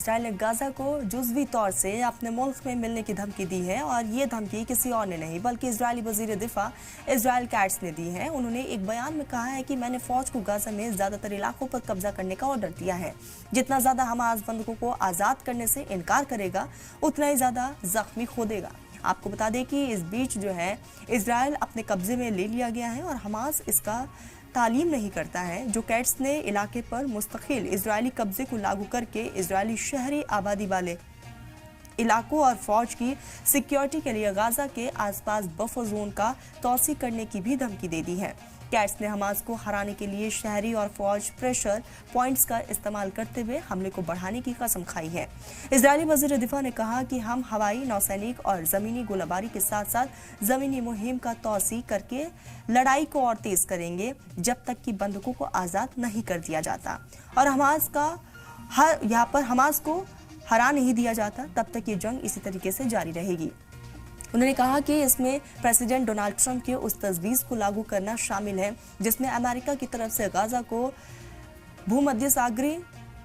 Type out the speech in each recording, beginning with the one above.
Israel ने Gaza को जुज़वी तौर से अपने मुल्क में मिलने की धमकी दी है और ये धमकी किसी और ने नहीं बल्कि इजरायली वजीर दिफा इजराइल कैट्स ने दी है। उन्होंने एक बयान में कहा है कि मैंने फौज को गाजा में ज्यादातर इलाकों पर कब्जा करने का ऑर्डर दिया है। जितना ज्यादा हमास बंधकों को आजाद करने से इनकार करेगा उतना ही ज्यादा जख्मी खोदेगा। आपको बता दें कि इस बीच जो है इजराइल अपने कब्जे में ले लिया गया है और हमास इसका तालीम नहीं करता है। जो कैट्स ने इलाके पर मुस्तकिल इजरायली कब्जे को लागू करके इजरायली शहरी आबादी वाले इलाकों और फौज की सिक्योरिटी के लिए गाजा के आसपास बफर जोन का तौसी करने की भी धमकी दे दी है। कैट्स ने हमास को हराने के लिए शहरी और फौज प्रेशर पॉइंट्स का इस्तेमाल करते हुए हमले को बढ़ाने की कसम खाई है। इजरायली वजीर दिफा ने कहा कि हम हवाई, नौसैनिक और जमीनी गोलाबारी के साथ साथ जमीनी मुहिम का तौसी करके लड़ाई को और तेज करेंगे जब तक कि बंधकों को आजाद नहीं कर दिया जाता और हमास को हरा नहीं दिया जाता तब तक ये जंग इसी तरीके से जारी रहेगी। उन्होंने कहा कि इसमें प्रेसिडेंट डोनाल्ड ट्रंप के उस तजवीज़ को लागू करना शामिल है जिसमें अमेरिका की तरफ से गाजा को भूमध्य सागरीय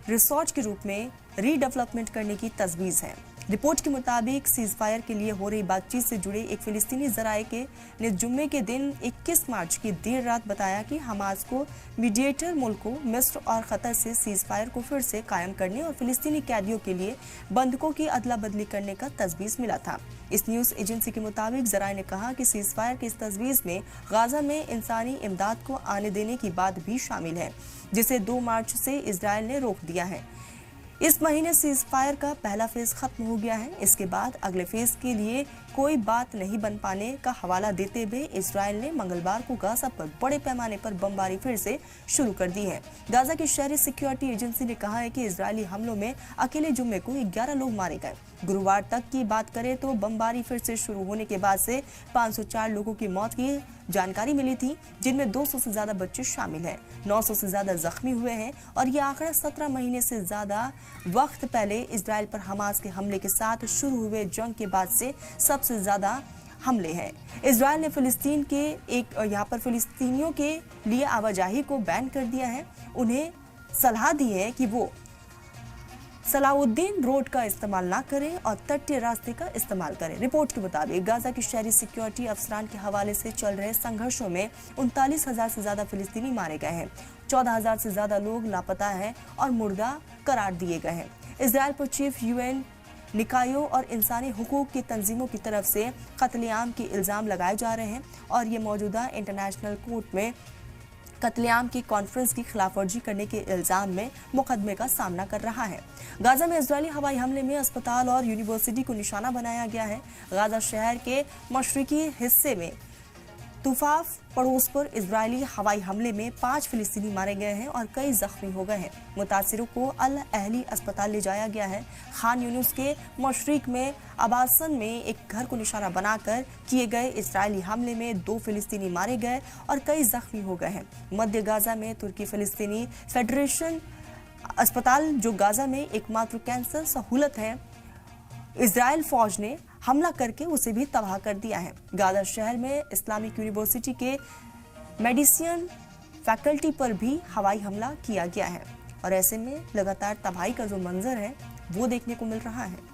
रिसोर्ट के रूप में रीडेवलपमेंट करने की तजवीज़ है। रिपोर्ट के मुताबिक सीज फायर के लिए हो रही बातचीत से जुड़े एक फिलिस्तीनी जराये ने जुम्मे के दिन 21 मार्च की देर रात बताया कि हमास को मीडिएटर मुल्कों मिस्र और कतर से सीज फायर को फिर से कायम करने और फिलिस्तीनी कैदियों के लिए बंधकों की अदला बदली करने का तजवीज़ मिला था। इस न्यूज़ एजेंसी के मुताबिक जराये ने कहा कि सीज फायर की इस तजवीज़ में गाजा में इंसानी इमदाद को आने देने की बात भी शामिल है जिसे 2 मार्च से इजराइल ने रोक दिया है। इस महीने सीज फायर का पहला फेज खत्म हो गया है। इसके बाद अगले फेज के लिए कोई बात नहीं बन पाने का हवाला देते हुए इजराइल ने मंगलवार को गाजा पर बड़े पैमाने पर बमबारी फिर से शुरू कर दी है। गाजा की शहरी सिक्योरिटी एजेंसी ने कहा है कि इजरायली हमलों में अकेले जुम्मे को 11 लोग मारे गए। गुरुवार तक की बात करें तो बमबारी फिर से शुरू होने के बाद से 504 लोगों की मौत की जानकारी मिली थी जिनमें 200 से ज्यादा बच्चे शामिल हैं। 900 से ज्यादा जख्मी हुए हैं और ये आंकड़ा 17 महीने से ज्यादा वक्त पहले इजराइल पर हमास के हमले के साथ शुरू हुए जंग के बाद से सबसे ज्यादा हमले हैं। इजराइल ने फिलिस्तीनियों के लिए आवाजाही को बैन कर दिया है। उन्हें सलाह दी है कि वो सलाउद्दीन रोड का इस्तेमाल ना करें और तटीय रास्ते का इस्तेमाल करें। रिपोर्ट के मुताबिक गाजा की शहरी सिक्योरिटी अफसरान के हवाले से चल रहे संघर्षों में 39,000 से ज्यादा फिलिस्तीनी मारे गए हैं। 14,000 से ज्यादा लोग लापता हैं और मुर्दा करार दिए गए हैं। इजराइल पर चीफ यूएन निकायों और इंसानी हुकूक की तंजीमों की तरफ से कत्लेआम के इल्जाम लगाए जा रहे हैं और ये मौजूदा इंटरनेशनल कोर्ट में कत्लेआम की कॉन्फ्रेंस की खिलाफवर्जी करने के इल्जाम में मुकदमे का सामना कर रहा है। गाजा में इजरायली हवाई हमले में अस्पताल और यूनिवर्सिटी को निशाना बनाया गया है। गाजा शहर के मशरिकी हिस्से में तुफाफ पड़ोस पर इजरायली हवाई हमले में 5 फिलिस्तीनी मारे गए हैं और कई जख्मी हो गए हैं। मुतासिरों को अल अहली अस्पताल ले जाया गया है। खान यूनुस के मशरिक में अबासन में एक घर को निशाना बनाकर किए गए इजरायली हमले में 2 फिलिस्तीनी मारे गए और कई जख्मी हो गए हैं। मध्य गाजा में तुर्की फिलिस्तीनी फेडरेशन अस्पताल जो गाजा में एकमात्र कैंसर सहूलत है, इजराइल फौज ने हमला करके उसे भी तबाह कर दिया है। गाजा शहर में इस्लामिक यूनिवर्सिटी के मेडिसिन फैकल्टी पर भी हवाई हमला किया गया है और ऐसे में लगातार तबाही का जो मंजर है वो देखने को मिल रहा है।